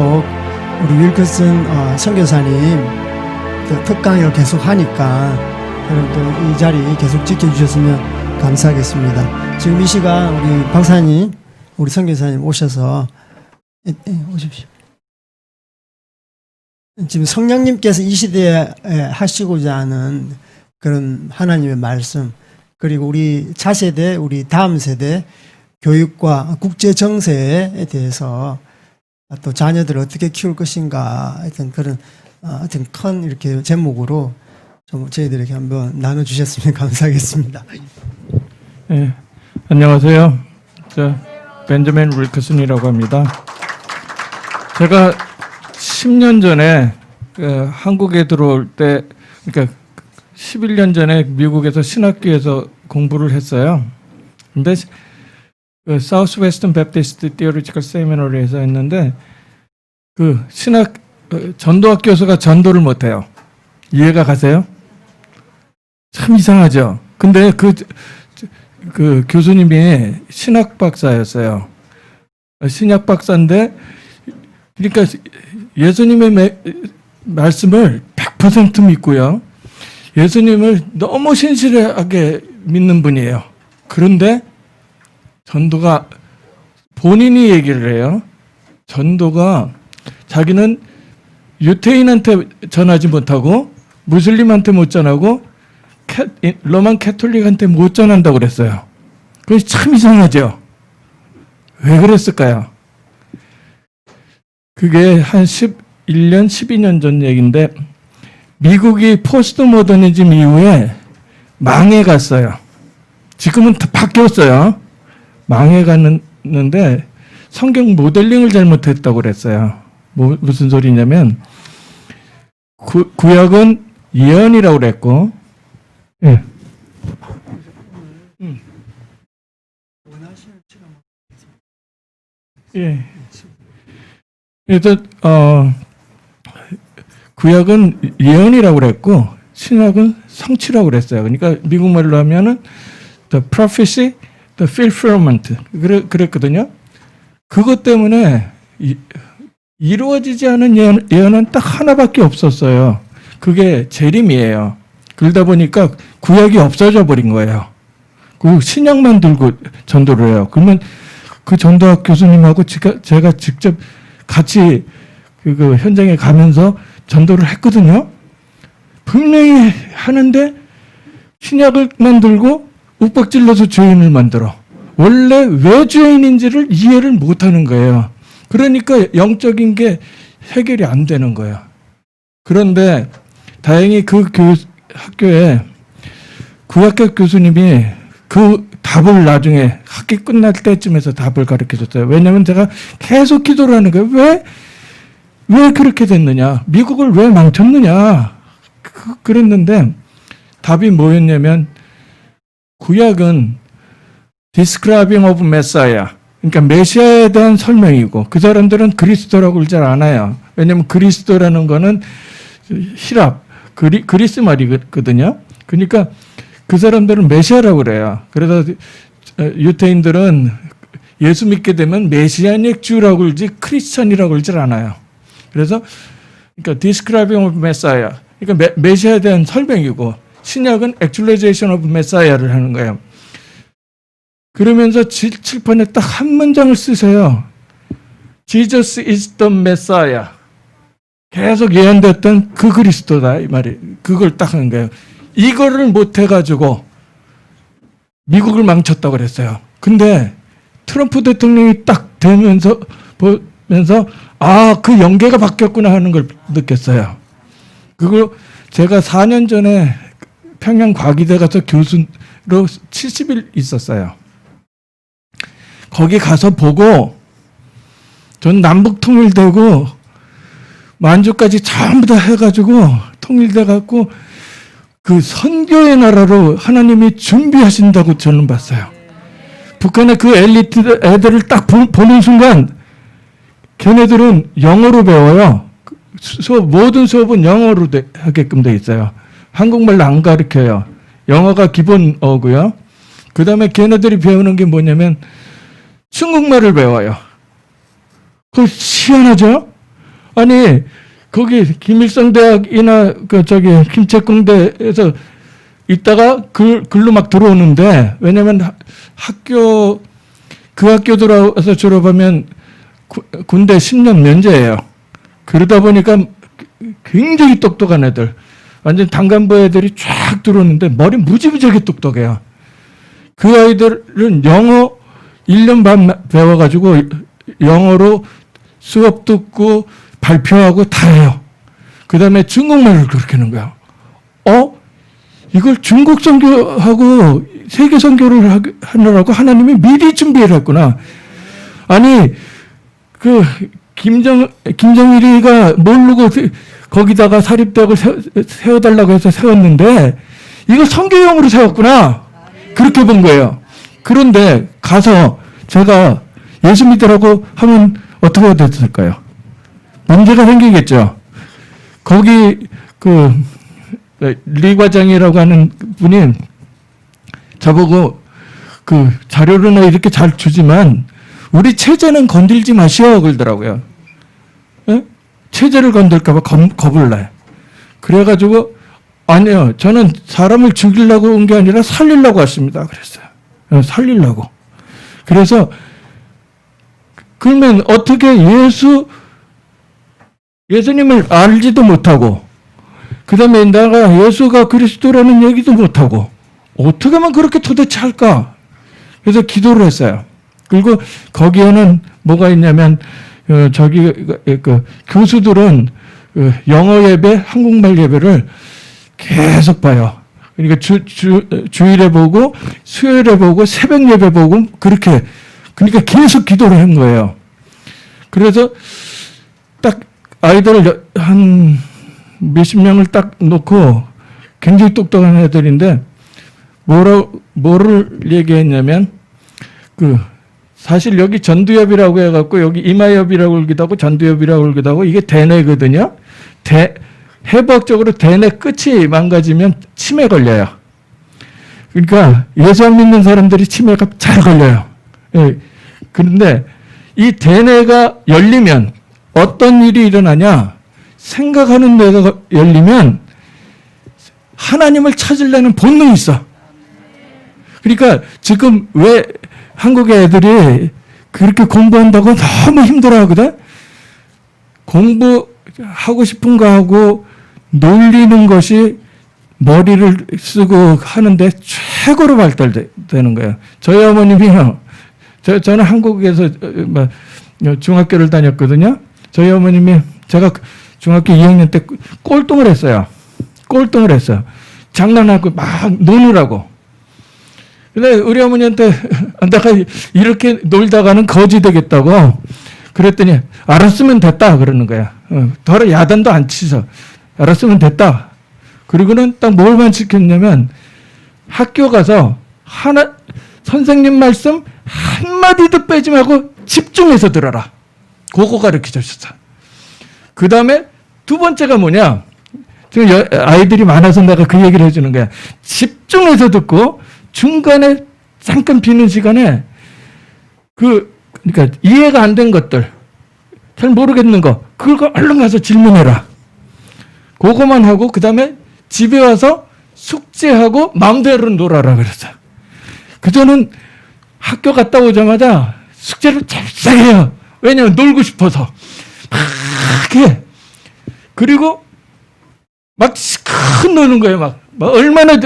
우리 윌커슨 선교사님 특강을 계속 하니까 여러분들 이 자리 계속 지켜주셨으면 감사하겠습니다. 지금 이 시간 우리 박사님, 우리 선교사님 오셔서 오십시오. 지금 성령님께서 이 시대에 하시고자 하는 그런 하나님의 말씀, 그리고 우리 차세대, 우리 다음 세대 교육과 국제 정세에 대해서 또 자녀들을 어떻게 키울 것인가 하여튼 그런 하여튼 큰 이렇게 제목으로 좀 저희들에게 한번 나눠주셨으면 감사하겠습니다. 네, 안녕하세요. 저 벤저민 윌커슨이라고 합니다. 제가 10년 전에 한국에 들어올 때, 그러니까 11년 전에 미국에서 신학교에서 공부를 했어요. 근데 사우스웨스턴 베프티스트 티오리티컬 세미너리에서 했는데 그 신학 전도학 교수가 전도를 못해요. 이해가 가세요? 참 이상하죠. 근데 그 교수님이 신학 박사였어요. 신학 박사인데 그러니까 예수님의 말씀을 100% 믿고요. 예수님을 너무 신실하게 믿는 분이에요. 그런데 전도가 본인이 얘기를 해요. 전도가 자기는 유태인한테 전하지 못하고 무슬림한테 못 전하고 로만 캐톨릭한테 못 전한다고 그랬어요. 그것이 참 이상하죠. 왜 그랬을까요? 그게 한 11년, 12년 전 얘기인데 미국이 포스트 모더니즘 이후에 망해갔어요. 지금은 다 바뀌었어요. 망해갔는데 성경 모델링을 잘못했다고 그랬어요. 무슨 소리냐면 구약은 예언이라고 그랬고, 예. 예. 그래서 구약은 예언이라고 그랬고 신약은 성취라고 그랬어요. 그러니까 미국말로 하면은 the prophecy, the fulfillment 그랬거든요. 그것 때문에 이루어지지 않은 예언은 딱 하나밖에 없었어요. 그게 재림이에요. 그러다 보니까 구약이 없어져 버린 거예요. 그 신약만 들고 전도를 해요. 그러면 그 전도학 교수님하고 제가 직접 같이 그 현장에 가면서 전도를 했거든요. 분명히 하는데 신약을만 들고 윽박질러서 죄인을 만들어. 원래 왜 죄인인지를 이해를 못하는 거예요. 그러니까 영적인 게 해결이 안 되는 거예요. 그런데 다행히 그 학교에 구약학 교수님이 그 답을 나중에 학기 끝날 때쯤에서 답을 가르쳐 줬어요. 왜냐하면 제가 계속 기도를 하는 거예요. 왜 그렇게 됐느냐? 미국을 왜 망쳤느냐? 그랬는데 답이 뭐였냐면 구약은 describing of Messiah, 그러니까 메시아에 대한 설명이고 그 사람들은 그리스도라고 그러지 않아요. 왜냐하면 그리스도라는 거는 히랍, 그리스 말이거든요. 그러니까 그 사람들은 메시아라고 그래요. 그래서 유태인들은 예수 믿게 되면 메시아닉 주라고 그러지 크리스천이라고 그러지 않아요. 그래서 그러니까 describing of Messiah, 그러니까 메시아에 대한 설명이고 신약은 actualization of Messiah를 하는 거예요. 그러면서 칠판에 딱 한 문장을 쓰세요. Jesus is the Messiah. 계속 예언됐던 그 그리스도다 이 말이. 그걸 딱 하는 거예요. 이거를 못 해가지고 미국을 망쳤다고 그랬어요. 근데 트럼프 대통령이 딱 되면서 보면서 그 연계가 바뀌었구나 하는 걸 느꼈어요. 그거 제가 4년 전에 평양 과기대 가서 교수로 70일 있었어요. 거기 가서 보고 전 남북 통일되고 만주까지 전부 다 해가지고 통일돼 갖고 그 선교의 나라로 하나님이 준비하신다고 저는 봤어요. 북한의 그 엘리트 애들을 딱 보는 순간 걔네들은 영어로 배워요. 모든 수업은 영어로 하게끔 돼 있어요. 한국말로 안 가르쳐요. 영어가 기본어고요. 그 다음에 걔네들이 배우는 게 뭐냐면 중국말을 배워요. 그거 희한하죠? 아니 거기 김일성 대학이나 그 저기 김책공대에서 있다가 글로 막 들어오는데, 왜냐면 학교 그 학교 들어와서 졸업하면 군대 10년 면제예요. 그러다 보니까 굉장히 똑똑한 애들, 완전 단간부 애들이 쫙 들어오는데 머리 무지무지하게 똑똑해요. 그 아이들은 영어 1년 반 배워가지고 영어로 수업 듣고 발표하고 다 해요. 그 다음에 중국말을 그렇게 하는 거야. 이걸 중국 선교하고 세계 선교를 하느라고 하나님이 미리 준비를 했구나. 아니, 그 김정일이가 모르고 거기다가 사립대학을 세워달라고 해서 세웠는데 이거 선교용으로 세웠구나. 그렇게 본 거예요. 그런데 가서 제가 예수 믿으라고 하면 어떻게 됐을까요? 문제가 생기겠죠. 거기 리 과장이라고 하는 분이 저보고 그 자료를 이렇게 잘 주지만 우리 체제는 건들지 마시오 그러더라고요. 예? 체제를 건들까 봐 겁을 나요. 그래가지고 아니요, 저는 사람을 죽이려고 온 게 아니라 살리려고 왔습니다. 그랬어요. 살리려고. 그래서 그러면 어떻게 예수님을 알지도 못하고, 그 다음에 내가 예수가 그리스도라는 얘기도 못하고, 어떻게 하면 그렇게 도대체 할까? 그래서 기도를 했어요. 그리고 거기에는 뭐가 있냐면, 교수들은 영어 예배, 한국말 예배를 계속 봐요. 그러니까 주일에 보고, 수요일에 보고, 새벽 예배 보고, 그러니까 계속 기도를 한 거예요. 그래서 딱 아이들을 한 몇십 명을 딱 놓고, 굉장히 똑똑한 애들인데 뭐를 얘기했냐면, 사실 여기 전두엽이라고 해갖고 여기 이마엽이라고 그러기도 하고 전두엽이라고 그러기도 하고 이게 대뇌거든요. 해부학적으로 대뇌 끝이 망가지면 치매 걸려요. 그러니까 예수 안 믿는 사람들이 치매가 잘 걸려요. 예. 그런데 이 대뇌가 열리면 어떤 일이 일어나냐? 생각하는 뇌가 열리면 하나님을 찾으려는 본능이 있어. 그러니까 지금 왜 한국의 애들이 그렇게 공부한다고 너무 힘들어하거든? 공부하고 싶은 거 하고 놀리는 것이 머리를 쓰고 하는데 최고로 발달되는 거예요. 저희 어머님이요. 저는 한국에서 중학교를 다녔거든요. 저희 어머님이 제가 중학교 2학년 때 꼴등을 했어요. 꼴등을 했어요. 장난하고 막 노느라고. 근데 우리 어머니한테 내가 이렇게 놀다가는 거지 되겠다고 그랬더니 알았으면 됐다 그러는 거야. 더 야단도 안 치서 알았으면 됐다. 그리고는 딱 뭘만 지켰냐면 학교 가서 선생님 말씀 한마디도 빼지 말고 집중해서 들어라. 그거 가르쳐 주셨어. 그 다음에 두 번째가 뭐냐. 지금 아이들이 많아서 내가 그 얘기를 해주는 거야. 집중해서 듣고 중간에 잠깐 비는 시간에 그러니까 이해가 안 된 것들, 잘 모르겠는 거, 그거 얼른 가서 질문해라. 그거만 하고 그 다음에 집에 와서 숙제하고 마음대로 놀아라 그랬어요. 그저는 학교 갔다 오자마자 숙제를 잘 해요. 왜냐면 놀고 싶어서. 막 해. 그리고 막 큰 노는 거예요. 막 얼마나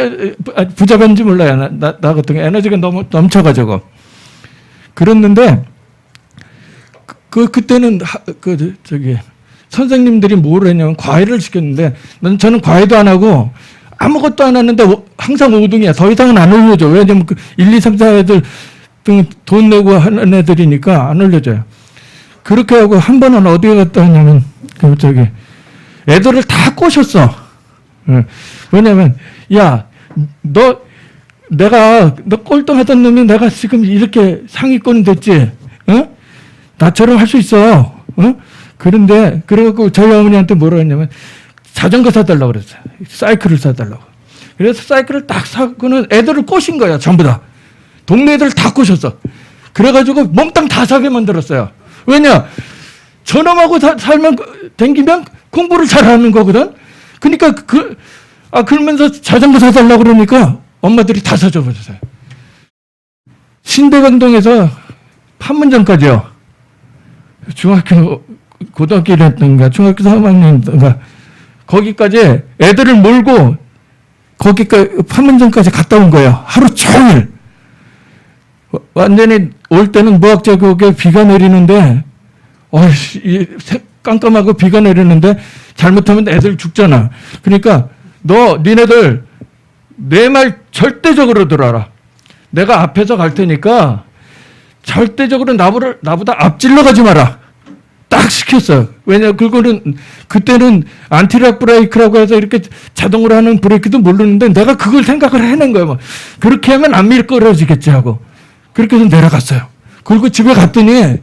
부자인지 몰라요. 나 같은 에너지가 너무 넘쳐가지고. 그랬는데, 그때는, 선생님들이 뭘 했냐면 과외를 시켰는데, 저는 과외도 안 하고, 아무것도 안 했는데, 항상 5등이야. 더 이상은 안 올려줘. 왜냐면 1, 2, 3, 4 애들 돈 내고 하는 애들이니까 안 올려줘요. 그렇게 하고, 한 번은 어디에 갔다 하냐면, 애들을 다 꼬셨어. 왜냐면, 야, 너 꼴등하던 놈이 내가 지금 이렇게 상위권 됐지? 나처럼 할 수 있어. 그런데, 그래갖고 저희 어머니한테 뭐라 했냐면, 자전거 사달라고 그랬어요. 사이클을 사달라고. 그래서 사이클을 딱 사고는 애들을 꼬신 거야, 전부 다. 동네 애들 다 꼬셨어. 그래가지고 몽땅 다 사게 만들었어요. 왜냐? 저놈하고 살면 댕기면 공부를 잘하는 거거든. 그러니까 그러면서 자전거 사달라고 그러니까 엄마들이 다 사줘 버렸어요. 신대방동에서 판문점까지요. 중학교, 고등학교 1학년인가 중학교 3학년인가 거기까지 애들을 몰고 거기까지 판문점까지 갔다 온 거예요. 하루 종일. 완전히 올 때는 무학자국에 비가 내리는데 깜깜하고 비가 내리는데 잘못하면 애들 죽잖아. 그러니까 니네들 내 말 절대적으로 들어라. 내가 앞에서 갈 테니까 절대적으로 나보다 앞질러 가지 마라. 딱 시켰어. 왜냐면 그때는 안티락 브레이크라고 해서 이렇게 자동으로 하는 브레이크도 모르는데 내가 그걸 생각을 해낸 거예요. 뭐. 그렇게 하면 안 미끄러지겠지 하고. 그렇게 해서 내려갔어요. 그리고 집에 갔더니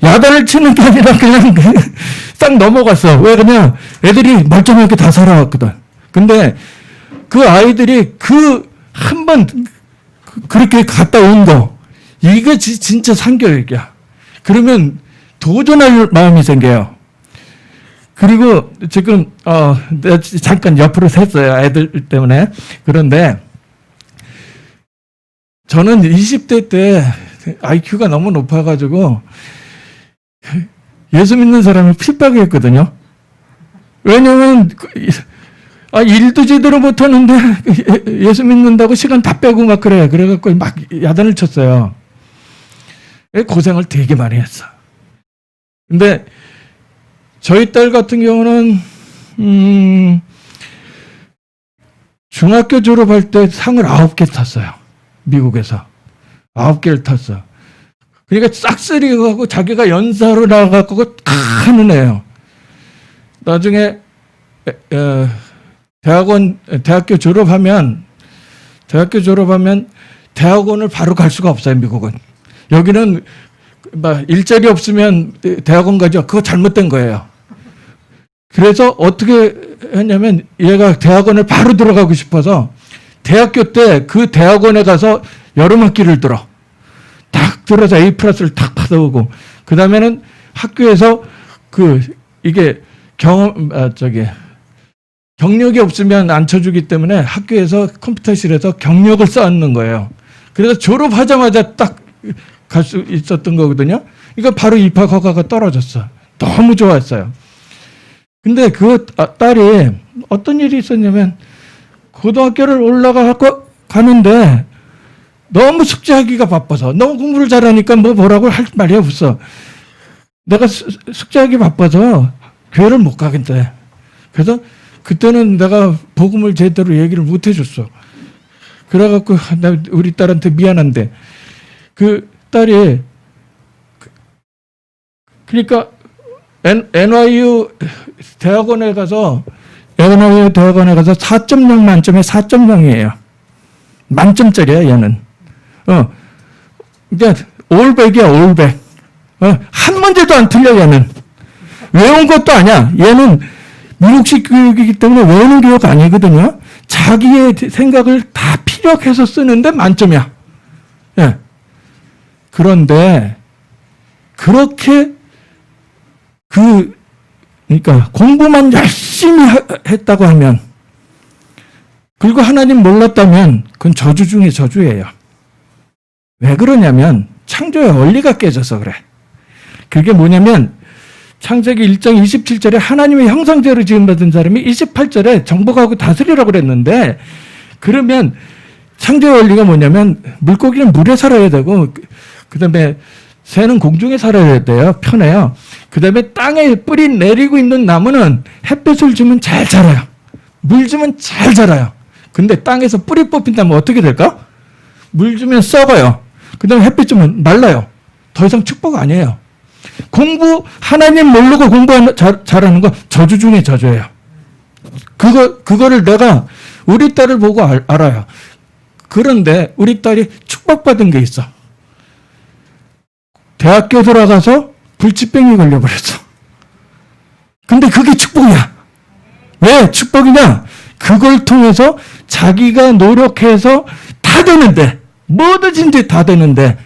야단을 치는 게 아니라 그냥 싹 넘어갔어. 왜 그냥 애들이 멀쩡하게 다 살아왔거든. 근데 그 아이들이 한 번 그렇게 갔다 온 거, 이게 진짜 상교육이야. 그러면 도전할 마음이 생겨요. 그리고 지금 내가 잠깐 옆으로 샜어요. 애들 때문에. 그런데 저는 20대 때 IQ가 너무 높아가지고 예수 믿는 사람을 핍박했거든요. 왜냐면 일도 제대로 못하는데 예수 믿는다고 시간 다 빼고 막 그래. 그래갖고 막 야단을 쳤어요. 고생을 되게 많이 했어. 근데 저희 딸 같은 경우는 중학교 졸업할 때 상을 9개 탔어요. 미국에서 9개를 탔어. 그러니까 싹쓸이 가고 자기가 연사로 나가고 하는 애예요. 나중에 대학교 졸업하면 대학원을 바로 갈 수가 없어요. 미국은. 여기는 일자리 없으면 대학원 가죠. 그거 잘못된 거예요. 그래서 어떻게 했냐면 얘가 대학원을 바로 들어가고 싶어서 대학교 때 그 대학원에 가서 여름 학기를 들어. 딱 들어서 A+를 탁 받아오고 그 다음에는 학교에서 이게 경력이 없으면 안 쳐주기 때문에 학교에서 컴퓨터실에서 경력을 쌓는 거예요. 그래서 졸업하자마자 딱 갈 수 있었던 거거든요. 이거 바로 입학 허가가 떨어졌어. 너무 좋았어요. 근데 그 딸이 어떤 일이 있었냐면 고등학교를 가는데 너무 숙제하기가 바빠서 너무 공부를 잘하니까 뭐라고 할 말이 없어. 내가 숙제하기 바빠서 교회를 못 가겠대. 그래서 그때는 내가 복음을 제대로 얘기를 못 해줬어. 그래갖고 우리 딸한테 미안한데 그 딸이 그러니까 NYU 대학원에 가서 4.0 만점에 4.0이에요. 만점짜리야 얘는. 이제 올백이야 올백. 한 문제도 안 틀려 얘는. 외운 것도 아니야. 얘는 미국식 교육이기 때문에 외우는 교육 아니거든요. 자기의 생각을 다 피력해서 쓰는데 만점이야. 예. 그런데 그렇게 그러니까 공부만 열심히 했다고 하면 그리고 하나님 몰랐다면 그건 저주 중에 저주예요. 왜 그러냐면 창조의 원리가 깨져서 그래. 그게 뭐냐면 창세기 1장 27절에 하나님의 형상대로 지음받은 사람이 28절에 정복하고 다스리라고 그랬는데 그러면 창조의 원리가 뭐냐면 물고기는 물에 살아야 되고 그다음에 새는 공중에 살아야 돼요. 편해요. 그다음에 땅에 뿌리 내리고 있는 나무는 햇볕을 주면 잘 자라요. 물 주면 잘 자라요. 근데 땅에서 뿌리 뽑힌다면 어떻게 될까? 물 주면 썩어요. 그다음에 햇빛 주면 말라요. 더 이상 축복 아니에요. 하나님 모르고 잘하는 거 저주 중에 저주예요. 그거를 내가 우리 딸을 보고 알아요. 그런데 우리 딸이 축복받은 게 있어. 대학교 들어가서 불치병이 걸려버렸어. 근데 그게 축복이야. 왜 축복이냐? 그걸 통해서 자기가 노력해서 다 되는데, 뭐든지 다 되는데,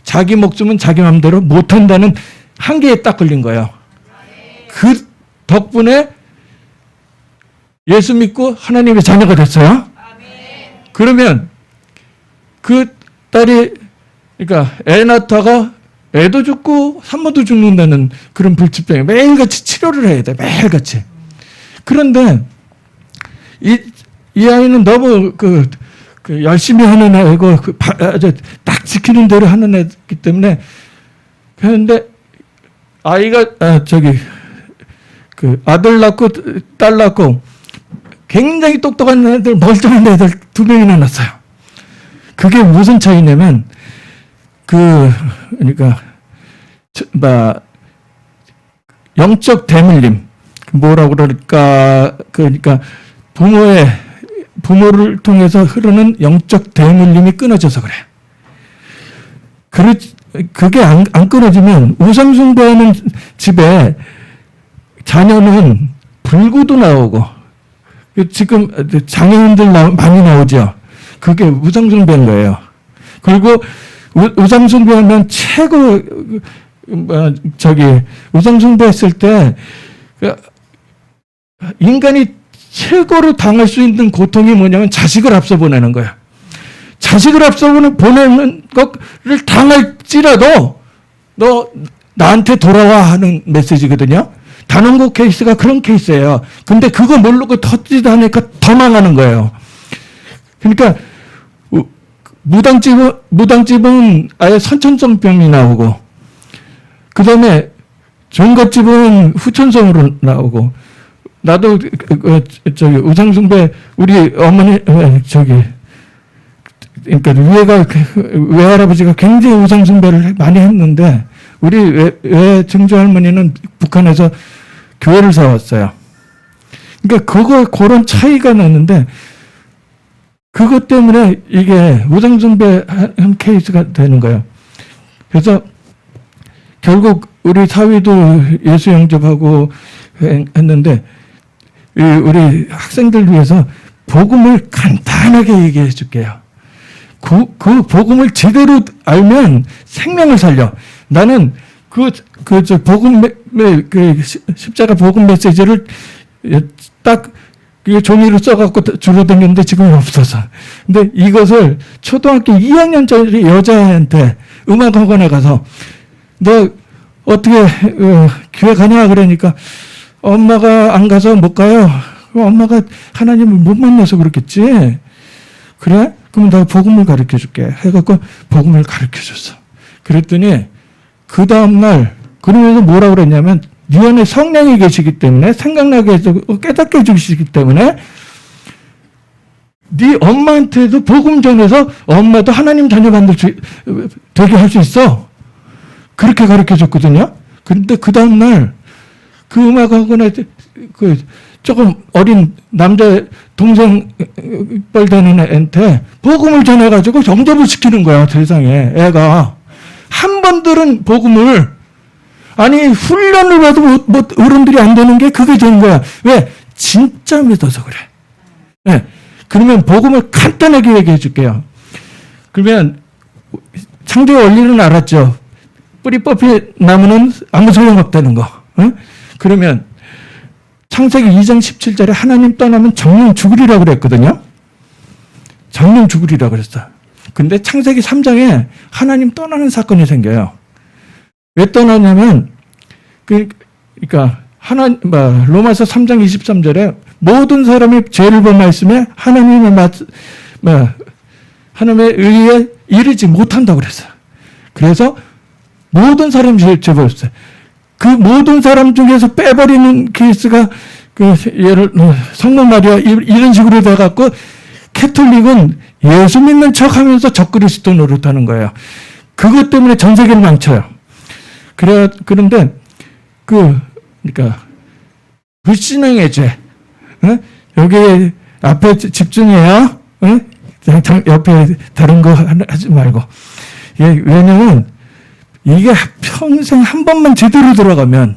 자기 목숨은 자기 마음대로 못한다는 한계에 딱 걸린 거예요. 덕분에 예수 믿고 하나님의 자녀가 됐어요. 그러면 그 딸이, 그러니까 애 낳다가 애도 죽고 산모도 죽는다는 그런 불치병에 매일같이 치료를 해야 돼. 매일같이. 그런데 이 아이는 너무 열심히 하는 애고 아주 딱 지키는 대로 하는 애기 때문에, 그런데 아이가 아들 낳고 딸 낳고 굉장히 똑똑한 애들, 멀쩡한 애들 2명이나 낳았어요. 그게 무슨 차이냐면 그러니까 영적 대물림, 뭐라고 그럴까, 그러니까 부모를 통해서 흐르는 영적 대물림이 끊어져서 그래. 그게 안 끊어지면 우상숭배하는 집에 자녀는 불구도 나오고, 지금 장애인들 많이 나오죠. 그게 우상숭배인 거예요. 그리고 우상숭배하면 최고, 우상숭배했을 때 인간이 최고로 당할 수 있는 고통이 뭐냐면 자식을 앞서 보내는 거야. 자식을 앞서 보내는 것을 당할지라도 너 나한테 돌아와 하는 메시지거든요. 단원고 케이스가 그런 케이스예요. 근데 그거 모르고 터지다 하니까 더 망하는 거예요. 그러니까 무당집은 아예 선천성병이 나오고, 그 다음에 종갓집은 후천성으로 나오고, 나도 우상숭배, 우리 어머니 그러니까 외할아버지가 굉장히 우상숭배를 많이 했는데, 우리 증조 할머니는 북한에서 교회를 세웠어요. 그러니까 그런 차이가 나는데, 그것 때문에 이게 우상숭배한 케이스가 되는 거예요. 그래서 결국 우리 사위도 예수 영접하고 했는데, 우리 학생들 위해서 복음을 간단하게 얘기해 줄게요. 그 복음을 제대로 알면 생명을 살려. 나는 십자가 복음 메시지를 딱 종이로 써갖고 주로 다녔는데 지금은 없어서. 근데 이것을 초등학교 2학년짜리 여자한테 음악학원에 가서 너 어떻게 교회 가냐 그러니까 엄마가 안 가서 못 가요. 엄마가 하나님을 못 만나서 그렇겠지. 그래? 그럼 나 복음을 가르쳐 줄게. 해갖고 복음을 가르쳐 줬어. 그랬더니 그 다음날 그러면서 뭐라고 그랬냐면 네 안에 성령이 계시기 때문에 생각나게 해서 깨닫게 해주시기 때문에 네 엄마한테도 복음 전해서 엄마도 하나님 자녀 되게 할 수 있어. 그렇게 가르쳐 줬거든요. 그런데 그 다음날 그 음악학원에 조금 어린 남자 동생 뻘 되는 애한테 복음을 전해가지고 영접을 시키는 거야. 세상에 애가 한 번 들은 복음을, 아니 훈련을 받아도 어른들이 안 되는 게 그게 된 거야. 왜? 진짜 믿어서 그래. 네. 그러면 복음을 간단하게 얘기해 줄게요. 그러면 창조의 원리는 알았죠. 뿌리 뽑힌 나무는 아무 소용없다는 거. 그러면 창세기 2장 17절에 하나님 떠나면 정령 죽으리라고 그랬거든요. 정령 죽으리라고 그랬어. 근데 창세기 3장에 하나님 떠나는 사건이 생겨요. 왜 떠나냐면 그러니까 로마서 3장 23절에 모든 사람이 죄를 범하였으며 하나님의 의에 이르지 못한다고 그랬어요. 그래서 모든 사람이 죄를 범했어요. 그 모든 사람 중에서 빼버리는 케이스가 성모 마리아 이런 식으로 돼갖고 캐톨릭은 예수 믿는 척하면서 적그리스도 노릇하는 거예요. 그것 때문에 전 세계를 망쳐요. 그런데 그러니까 불신앙의 죄, 여기 앞에 집중해요. 옆에 다른 거 하지 말고. 왜냐면 이게 평생 한 번만 제대로 들어가면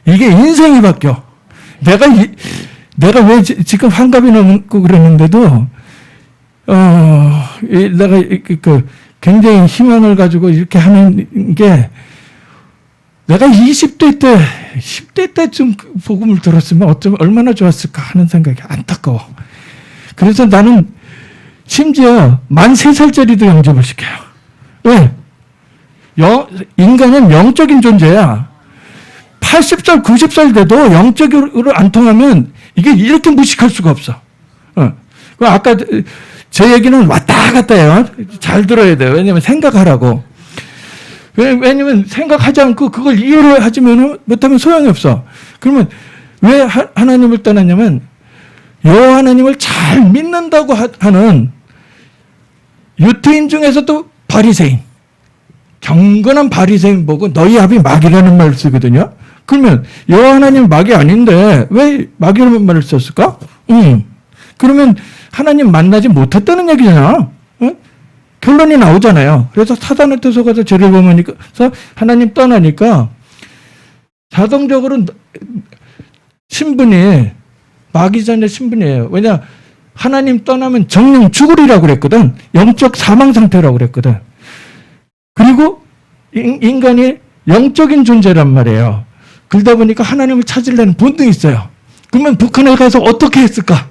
이게 인생이 바뀌어. 내가 왜 지금 환갑이 넘고 그랬는데도 내가 굉장히 희망을 가지고 이렇게 하는 게 내가 20대 때, 10대 때쯤 복음을 들었으면 어쩌면 얼마나 좋았을까 하는 생각이 안타까워. 그래서 나는 심지어 만 3살짜리도 영접을 시켜요. 왜? 인간은 영적인 존재야. 80살, 90살 돼도 영적으로 안 통하면 이게 이렇게 무식할 수가 없어. 아까 제 얘기는 왔다 갔다 해요. 잘 들어야 돼요. 왜냐면 생각하라고. 왜냐면 생각하지 않고 그걸 이해를 못하면 소용이 없어. 그러면 왜 하나님을 떠났냐면 여호와 하나님을 잘 믿는다고 하는 유태인 중에서도 바리새인, 경건한 바리새인 보고 너희 아비 마귀라는 말을 쓰거든요. 그러면 여호와 하나님 마귀 아닌데 왜 마귀라는 말을 썼을까? 그러면 하나님 만나지 못했다는 얘기잖아. 결론이 나오잖아요. 그래서 사단한테 속아서 죄를 범하니까 하나님 떠나니까 자동적으로 신분이 마귀자녀 신분이에요. 왜냐 하나님 떠나면 정령 죽으리라고 그랬거든. 영적 사망 상태라고 그랬거든. 그리고 인간이 영적인 존재란 말이에요. 그러다 보니까 하나님을 찾으려는 본능이 있어요. 그러면 북한에 가서 어떻게 했을까?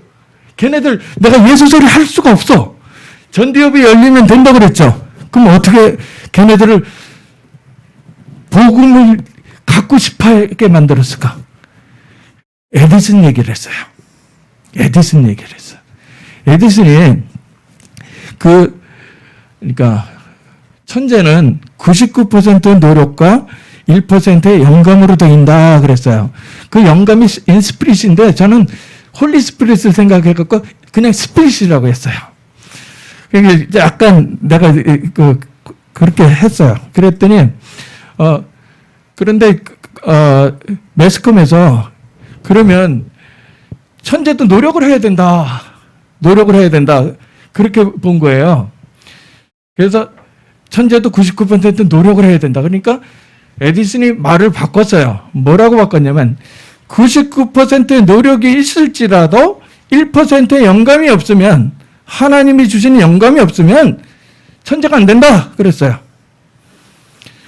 걔네들 내가 예수 소리 할 수가 없어. 전두엽이 열리면 된다고 그랬죠. 그럼 어떻게 걔네들을 복음을 갖고 싶어하게 만들었을까? 에디슨 얘기를 했어요. 에디슨 얘기를 했어요. 에디슨이 그러니까 천재는 99% 노력과 1%의 영감으로 되인다 그랬어요. 그 영감이 인스피릿인데 저는 홀리 스피릿을 생각해갖고 그냥 스피릿이라고 했어요. 약간 내가 그렇게 했어요. 그랬더니 그런데 매스컴에서 그러면 천재도 노력을 해야 된다. 노력을 해야 된다. 그렇게 본 거예요. 그래서 천재도 99% 노력을 해야 된다. 그러니까 에디슨이 말을 바꿨어요. 뭐라고 바꿨냐면 99%의 노력이 있을지라도 1%의 영감이 없으면 하나님이 주시는 영감이 없으면 천재가 안 된다. 그랬어요.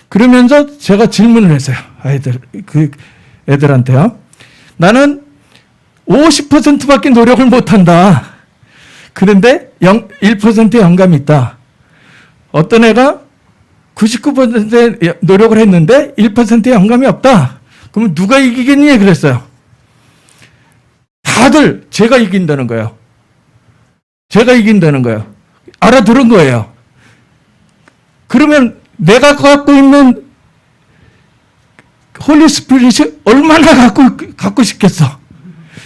그러면서 제가 질문을 했어요. 애들한테요. 나는 50%밖에 노력을 못한다. 그런데 1%의 영감이 있다. 어떤 애가 99%의 노력을 했는데 1%의 영감이 없다. 그러면 누가 이기겠니? 그랬어요. 다들 제가 이긴다는 거예요. 제가 이긴다는 거예요. 알아들은 거예요. 그러면 내가 갖고 있는 홀리 스피릿이 얼마나 갖고 싶겠어?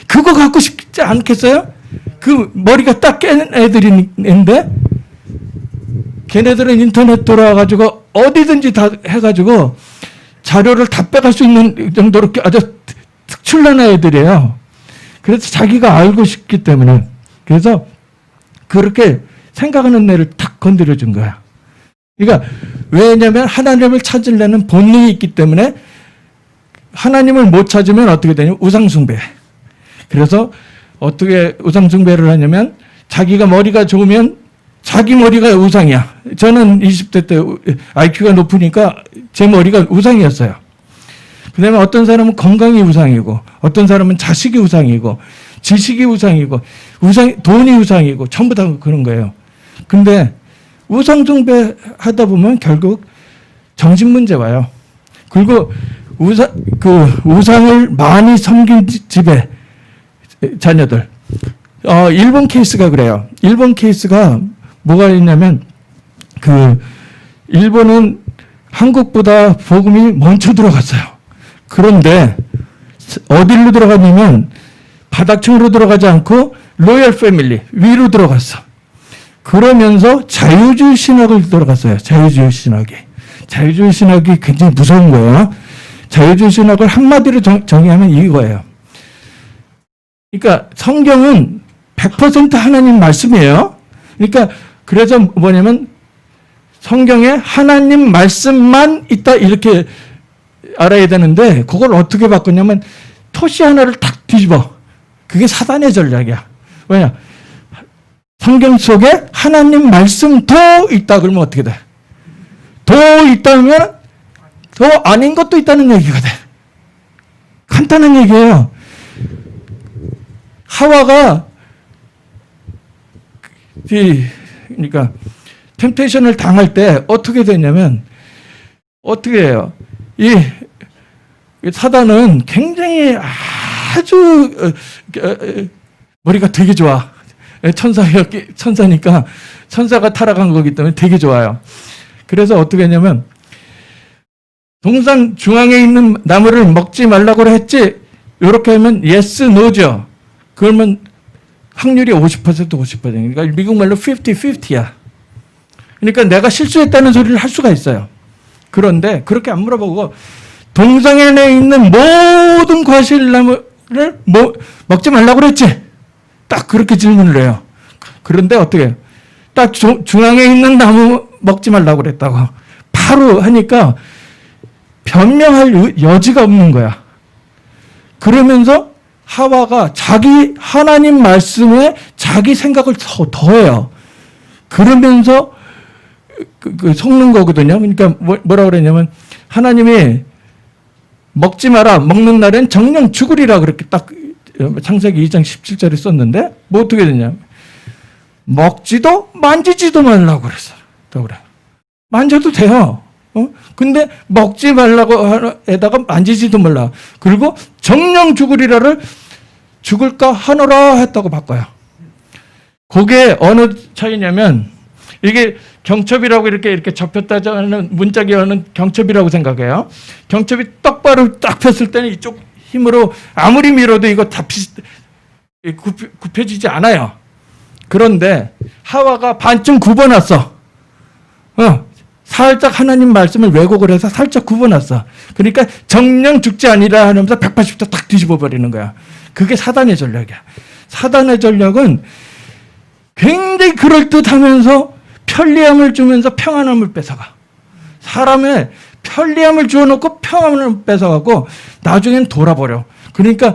그거 갖고 싶지 않겠어요? 그 머리가 딱 깬 애들이 있는데 걔네들은 인터넷 돌아와가지고 어디든지 다 해가지고 자료를 다 빼갈 수 있는 정도로 아주 특출난 애들이에요. 그래서 자기가 알고 싶기 때문에 그래서 그렇게 생각하는 애를 탁 건드려 준 거야. 그러니까 왜냐하면 하나님을 찾으려는 본능이 있기 때문에 하나님을 못 찾으면 어떻게 되냐면 우상숭배. 그래서 어떻게 우상숭배를 하냐면 자기가 머리가 좋으면 자기 머리가 우상이야. 저는 20대 때 IQ가 높으니까 제 머리가 우상이었어요. 그 다음에 어떤 사람은 건강이 우상이고 어떤 사람은 자식이 우상이고 지식이 우상이고 돈이 우상이고 전부 다 그런 거예요. 근데 우상숭배 하다 보면 결국 정신 문제 와요. 그리고 우상을 많이 섬긴 집에 자녀들. 일본 케이스가 그래요. 일본 케이스가 뭐가 있냐면 일본은 한국보다 복음이 먼저 들어갔어요. 그런데 어디로 들어갔냐면 바닥층으로 들어가지 않고 로열 패밀리 위로 들어갔어. 그러면서 자유주의 신학을 들어갔어요. 자유주의 신학이. 자유주의 신학이 굉장히 무서운 거예요. 자유주의 신학을 한마디로 정의하면 이거예요. 그러니까 성경은 100% 하나님 말씀이에요. 그러니까 그래서 뭐냐면 성경에 하나님 말씀만 있다 이렇게 알아야 되는데 그걸 어떻게 바꿨냐면 토시 하나를 탁 뒤집어. 그게 사단의 전략이야. 왜냐? 성경 속에 하나님 말씀 더 있다 그러면 어떻게 돼? 더 있다면 더 아닌 것도 있다는 얘기가 돼. 간단한 얘기예요. 하와가 그러니까 템테이션을 당할 때 어떻게 되냐면 어떻게 해요? 이 사단은 굉장히 아주 머리가 되게 좋아. 천사니까 천사가 타락한 거기 때문에 되게 좋아요. 그래서 어떻게 했냐면 동산 중앙에 있는 나무를 먹지 말라고 했지. 이렇게 하면 yes, no죠. 그러면 확률이 50% 50%. 그러니까 미국 말로 50-50야. 그러니까 내가 실수했다는 소리를 할 수가 있어요. 그런데 그렇게 안 물어보고 동상에 있는 모든 과실나무를 먹지 말라고 그랬지. 딱 그렇게 질문을 해요. 그런데 어떻게 해요? 딱 중앙에 있는 나무 먹지 말라고 그랬다고. 바로 하니까 변명할 여지가 없는 거야. 그러면서 하와가 자기 하나님 말씀에 자기 생각을 더해요. 그러면서 속는 거거든요. 그러니까 뭐라 그랬냐면 하나님이 먹지 마라. 먹는 날엔 정령 죽으리라 그렇게 딱 창세기 2장 17절에 썼는데 뭐 어떻게 되냐? 먹지도 만지지도 말라고 그랬어. 또 그래. 만져도 돼요. 근데 먹지 말라고 에다가 만지지도 말라. 그리고 정령 죽으리라를 죽을까 하노라 했다고 바꿔요. 그게 어느 차이냐면 이게 경첩이라고 이렇게 접혔다는 문짝이 하는 경첩이라고 생각해요. 경첩이 똑바로 딱 폈을 때는 이쪽 힘으로 아무리 밀어도 이거 다 굽혀지지 않아요. 그런데 하와가 반쯤 굽어놨어. 살짝 하나님 말씀을 왜곡을 해서 살짝 굽어놨어. 그러니까 정령 죽지 아니라 하면서 180도 딱 뒤집어 버리는 거야. 그게 사단의 전략이야. 사단의 전략은 굉장히 그럴듯하면서 편리함을 주면서 평안함을 뺏어가. 사람의 편리함을 주어놓고 평안함을 뺏어가고 나중엔 돌아버려. 그러니까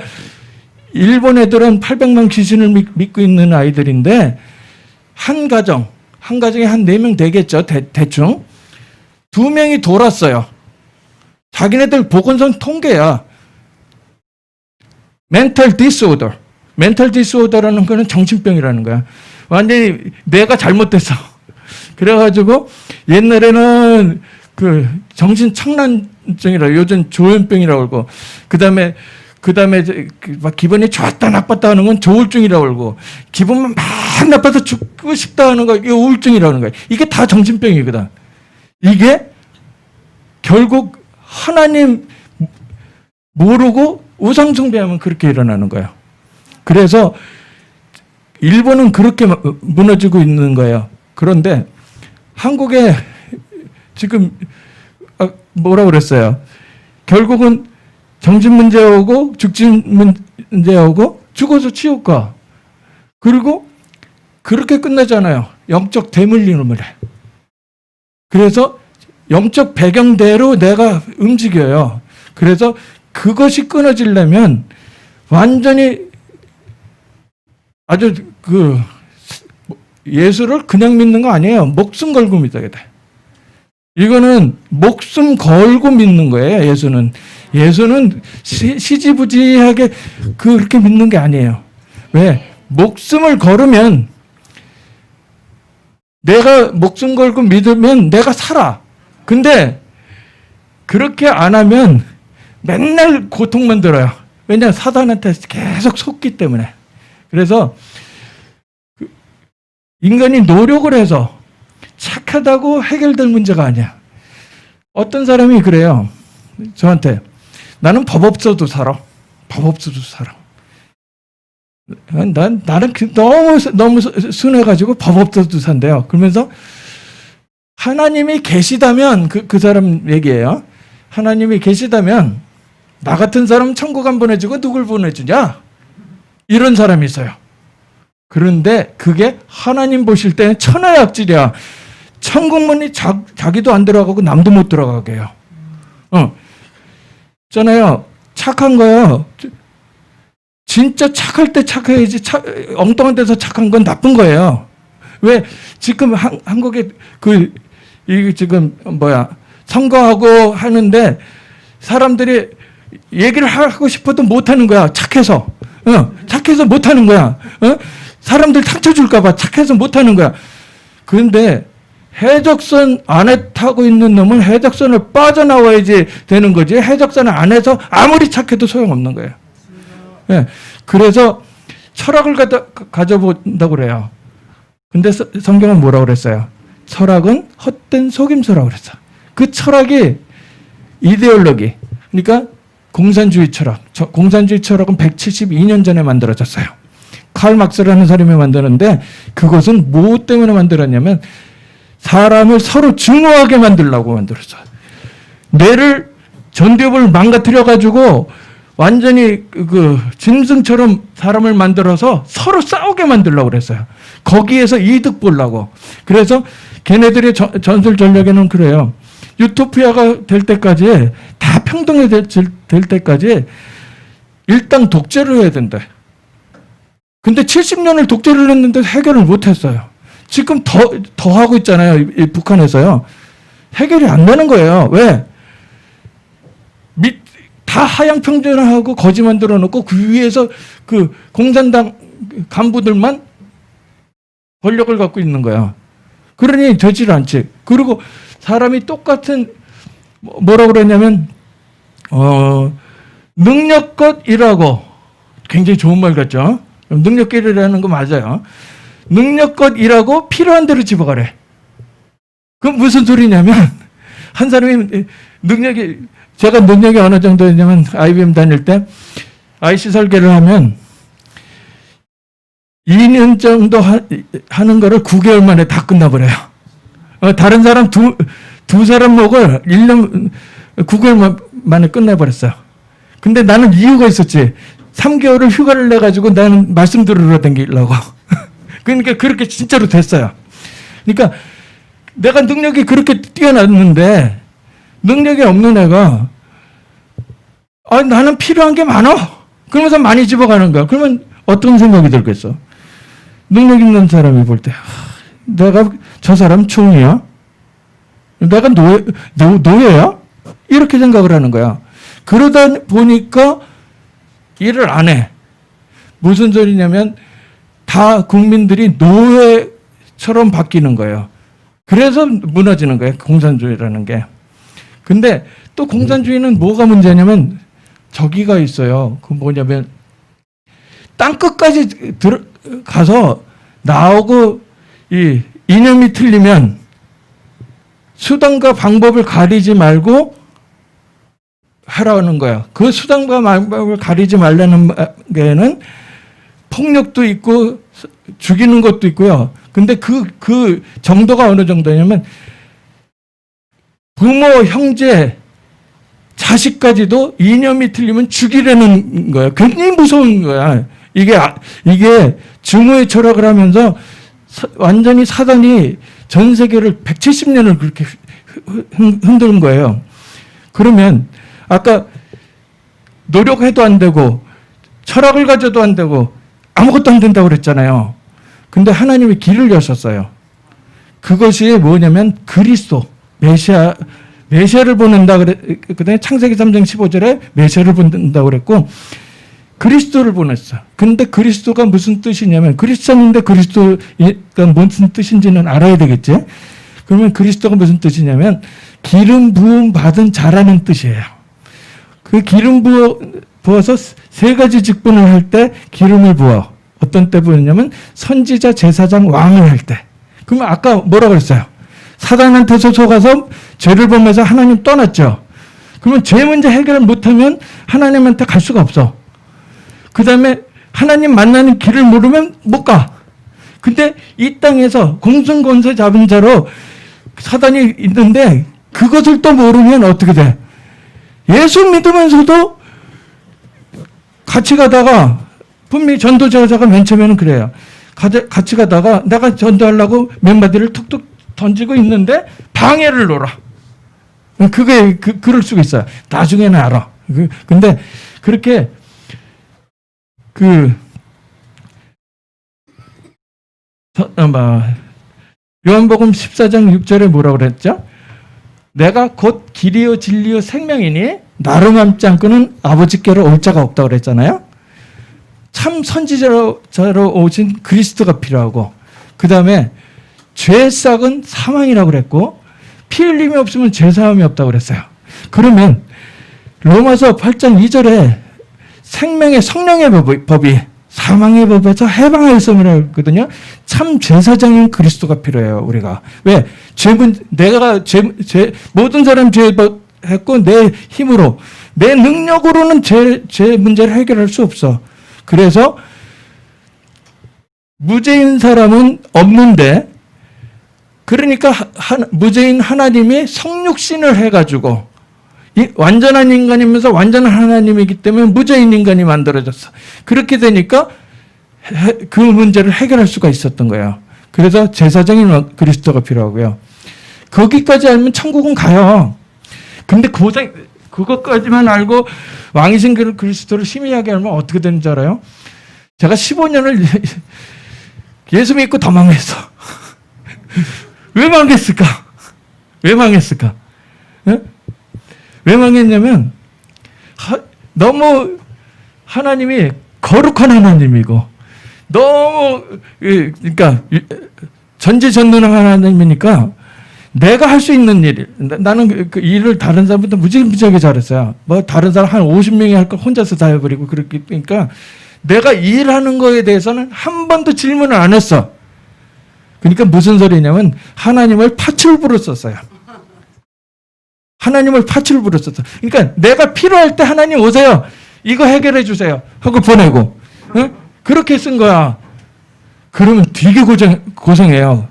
일본 애들은 800만 귀신을 믿고 있는 아이들인데 한 가정에 한 4명 되겠죠. 대충. 2명이 돌았어요. 자기네들 보건소 통계야. 멘탈 디스오더. 멘탈 디스오더라는 거는 정신병이라는 거야. 완전히 내가 잘못됐어. 그래가지고 옛날에는 그 정신착란증이라 요즘 조현병이라고 그러고 그다음에 막 기분이 좋았다 나빴다 하는 건 조울증이라고 그러고 기분만 막 나빠서 죽고 싶다 하는 거 이게 우울증이라는 거야. 이게 다 정신병이거든. 이게 결국 하나님 모르고 우상 숭배하면 그렇게 일어나는 거예요. 그래서 일본은 그렇게 무너지고 있는 거예요. 그런데 한국에 지금 뭐라 그랬어요? 결국은 정신 문제 오고 죽진 문제 오고 죽어서 지옥 가. 그리고 그렇게 끝나잖아요. 영적 대물림을 해. 그래서 영적 배경대로 내가 움직여요. 그래서 그것이 끊어지려면 완전히 아주 예수를 그냥 믿는 거 아니에요. 목숨 걸고 믿어야 돼. 이거는 목숨 걸고 믿는 거예요. 예수는 시지부지하게 그렇게 믿는 게 아니에요. 왜? 목숨을 걸으면 내가 목숨 걸고 믿으면 내가 살아. 근데 그렇게 안 하면 맨날 고통만 들어요. 왜냐하면 사단한테 계속 속기 때문에. 그래서 인간이 노력을 해서 착하다고 해결될 문제가 아니야. 어떤 사람이 그래요. 저한테 나는 법 없어도 살아. 법 없어도 살아. 나는 너무 순해가지고 법 없어도 산대요. 그러면서 하나님이 계시다면 그 사람 얘기예요. 하나님이 계시다면 나 같은 사람 천국 안 보내주고 누굴 보내주냐? 이런 사람이 있어요. 그런데 그게 하나님 보실 때는 천하의 악질이야. 천국문이 자기도 안 들어가고 남도 못 들어가게 해요. 있잖아요. 착한 거요. 진짜 착할 때 착해야지 엉뚱한 데서 착한 건 나쁜 거예요. 왜 지금 한국에 지금 선거하고 하는데 사람들이 얘기를 하고 싶어도 못하는 거야. 착해서. 착해서 못하는 거야. 사람들 상처 줄까봐 착해서 못하는 거야. 그런데 해적선 안에 타고 있는 놈은 해적선을 빠져나와야지 되는 거지. 해적선 안에서 아무리 착해도 소용없는 거예요. 예. 그래서 철학을 가져본다고 그래요. 근데 성경은 뭐라고 그랬어요? 철학은 헛된 속임수라고 그랬어. 그 철학이 이데올로기, 그러니까 공산주의 철학. 공산주의 철학은 172년 전에 만들어졌어요. 칼 막스라는 사람이 만드는데 그것은 뭐 때문에 만들었냐면 사람을 서로 증오하게 만들려고 만들었어. 뇌를 전두엽을 망가뜨려 가지고 완전히 그 짐승처럼 사람을 만들어서 서로 싸우게 만들려고 그랬어요. 거기에서 이득 보려고. 그래서 걔네들의 전술 전략에는 그래요. 유토피아가 될 때까지 다 평등이 될 때까지 일당 독재를 해야 된대. 근데 70년을 독재를 했는데 해결을 못했어요. 지금 더 하고 있잖아요. 이 북한에서요. 해결이 안 되는 거예요. 왜? 다 하향 평준화하고 거지 만들어 놓고 그 위에서 그 공산당 간부들만 권력을 갖고 있는 거야. 그러니 되질 않지. 그리고 사람이 똑같은 뭐라고 그러냐면 능력껏 일하고 굉장히 좋은 말 같죠. 능력껏 일하는 거 맞아요. 능력껏 일하고 필요한 대로 집어가래. 그럼 무슨 소리냐면 한 사람이 제가 능력이 어느 정도였냐면 IBM 다닐 때 IC 설계를 하면 2년 정도 하는 거를 9개월 만에 다 끝나버려요. 다른 사람 두 사람 목을 1년 9개월 만에 끝내버렸어요. 근데 나는 이유가 있었지. 3개월을 휴가를 내가지고 나는 말씀 들으러 다니려고. 그러니까 그렇게 진짜로 됐어요. 그러니까 내가 능력이 그렇게 뛰어났는데 능력이 없는 애가 나는 필요한 게 많아. 그러면서 많이 집어가는 거야. 그러면 어떤 생각이 들겠어? 능력 있는 사람이 볼 때 내가 저 사람 총이야? 내가 노예야? 이렇게 생각을 하는 거야. 그러다 보니까 일을 안 해. 무슨 소리냐면 다 국민들이 노예처럼 바뀌는 거예요. 그래서 무너지는 거예요. 공산주의라는 게. 근데 또 공산주의는 뭐가 문제냐면 저기가 있어요. 그 뭐냐면 땅 끝까지 가서 나오고 이 이념이 틀리면 수단과 방법을 가리지 말고 하라는 거야. 그 수단과 방법을 가리지 말라는 게는 폭력도 있고 죽이는 것도 있고요. 근데 그 정도가 어느 정도냐면 부모, 형제, 자식까지도 이념이 틀리면 죽이려는 거야. 굉장히 무서운 거야. 이게 증오의 철학을 하면서 완전히 사단이 전 세계를 170년을 그렇게 흔드는 거예요. 그러면 아까 노력해도 안 되고 철학을 가져도 안 되고 아무것도 안 된다고 그랬잖아요. 근데 하나님이 길을 여셨어요. 그것이 뭐냐면 그리스도, 메시아를 보낸다 그랬거든요. 창세기 3장 15절에 메시아를 보낸다고 그랬고 그리스도를 보냈어. 근데 그리스도가 무슨 뜻이냐면 그리스도인데 그리스도가 무슨 뜻인지는 알아야 되겠지. 그러면 그리스도가 무슨 뜻이냐면 기름 부음 받은 자라는 뜻이에요. 그 기름 부어서 세 가지 직분을 할 때 기름을 부어. 어떤 때 부었냐면 선지자, 제사장, 왕을 할 때. 그러면 아까 뭐라 그랬어요? 사단한테서 속아서 죄를 범해서 하나님 떠났죠. 그러면 죄 문제 해결을 못하면 하나님한테 갈 수가 없어. 그 다음에 하나님 만나는 길을 모르면 못 가. 근데 이 땅에서 공승권세 잡은 자로 사단이 있는데 그것을 또 모르면 어떻게 돼? 예수 믿으면서도 같이 가다가 분명히 전도자가 맨 처음에는 그래요. 같이 가다가 내가 전도하려고 몇 마디를 툭툭 던지고 있는데 방해를 놓라. 그게 그럴 수가 있어요. 나중에는 알아. 근데 그렇게 요한복음 14장 6절에 뭐라고 그랬죠? 내가 곧 길이요 진리요 생명이니 나로 남지 않고는 아버지께로 올 자가 없다고 그랬잖아요. 참 선지자로 오신 그리스도가 필요하고, 그 다음에 죄의 싹은 사망이라고 그랬고, 피 흘림이 없으면 죄사함이 없다고 그랬어요. 그러면 로마서 8장 2절에 생명의 성령의 법이 사망의 법에서 해방하였음이라고 했거든요. 참 제사장인 그리스도가 필요해요, 우리가. 왜? 모든 사람 죄했고, 내 힘으로, 내 능력으로는 죄 문제를 해결할 수 없어. 그래서, 무죄인 사람은 없는데, 그러니까 무죄인 하나님이 성육신을 해가지고, 완전한 인간이면서 완전한 하나님이기 때문에 무죄인 인간이 만들어졌어. 그렇게 되니까 그 문제를 해결할 수가 있었던 거예요. 그래서 제사장인 그리스도가 필요하고요. 거기까지 알면 천국은 가요. 근데 그것까지만 알고 왕이신 그리스도를 희미하게 알면 어떻게 되는지 알아요? 제가 15년을 예수 믿고 더 망했어. 왜 망했을까? 왜 망했을까? 네? 왜 망했냐면 너무 하나님이 거룩한 하나님이고 너무 그러니까 전지전능한 하나님이니까 내가 할 수 있는 일, 나는 그 일을 다른 사람보다 무지하게 잘했어요. 뭐 다른 사람 한 50명이 할 걸 혼자서 다 해버리고 그러니까 내가 일하는 거에 대해서는 한 번도 질문을 안 했어. 그러니까 무슨 소리냐면 하나님을 파출부로 썼어요. 하나님을 파출부로 썼어. 그러니까 내가 필요할 때 하나님 오세요. 이거 해결해 주세요. 하고 보내고. 응? 그렇게 쓴 거야. 그러면 되게 고생해요.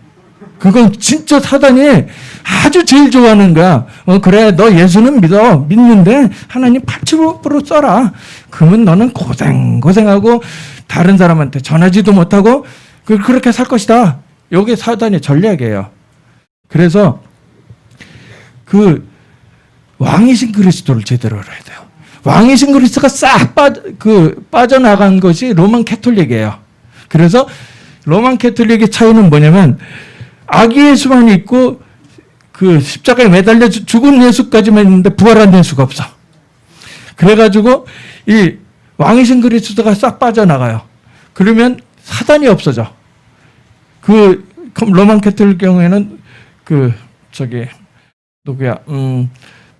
그건 진짜 사단이 아주 제일 좋아하는 거야. 그래, 너 예수는 믿는데 하나님 파출부로 써라. 그러면 너는 고생하고 다른 사람한테 전하지도 못하고 그렇게 살 것이다. 이게 사단의 전략이에요. 그래서 왕이신 그리스도를 제대로 알아야 돼요. 왕이신 그리스도가 싹 빠져나간 것이 로만 캐톨릭이에요. 그래서 로만 캐톨릭의 차이는 뭐냐면 아기 예수만 있고 십자가에 매달려 죽은 예수까지만 있는데 부활한 예수가 없어. 그래가지고 이 왕이신 그리스도가 싹 빠져나가요. 그러면 사단이 없어져. 로만 캐톨릭 경우에는 누구야?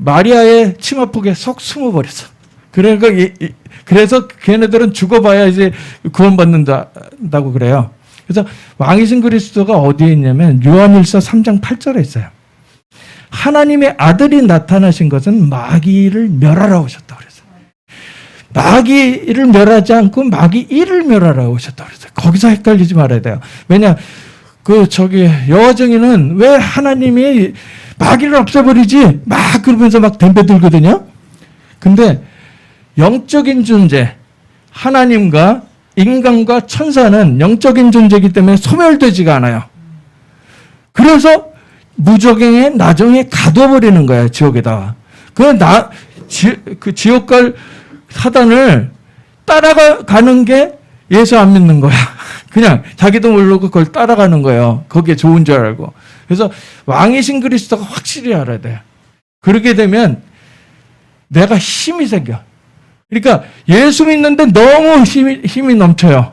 마리아의 치마폭에 쏙 숨어버렸어. 그래서 걔네들은 죽어봐야 이제 구원받는다고 그래요. 그래서 왕이신 그리스도가 어디에 있냐면 요한일서 3장 8절에 있어요. 하나님의 아들이 나타나신 것은 마귀를 멸하러 오셨다 그랬어요. 마귀를 멸하지 않고 마귀 일을 멸하러 오셨다 그랬어요. 거기서 헷갈리지 말아야 돼요. 왜냐 여호와정의는 왜 하나님이 마귀를 없애버리지? 막 그러면서 막 덤벼들거든요. 근데 영적인 존재, 하나님과 인간과 천사는 영적인 존재이기 때문에 소멸되지가 않아요. 그래서 무적행에 나중에 가둬버리는 거예요, 지옥에다가. 지옥 갈 사단을 따라가는 게 예수 안 믿는 거야. 그냥 자기도 모르고 그걸 따라가는 거예요. 그게 좋은 줄 알고. 그래서 왕이신 그리스도가 확실히 알아야 돼요. 그렇게 되면 내가 힘이 생겨. 그러니까 예수 믿는데 너무 힘이 넘쳐요.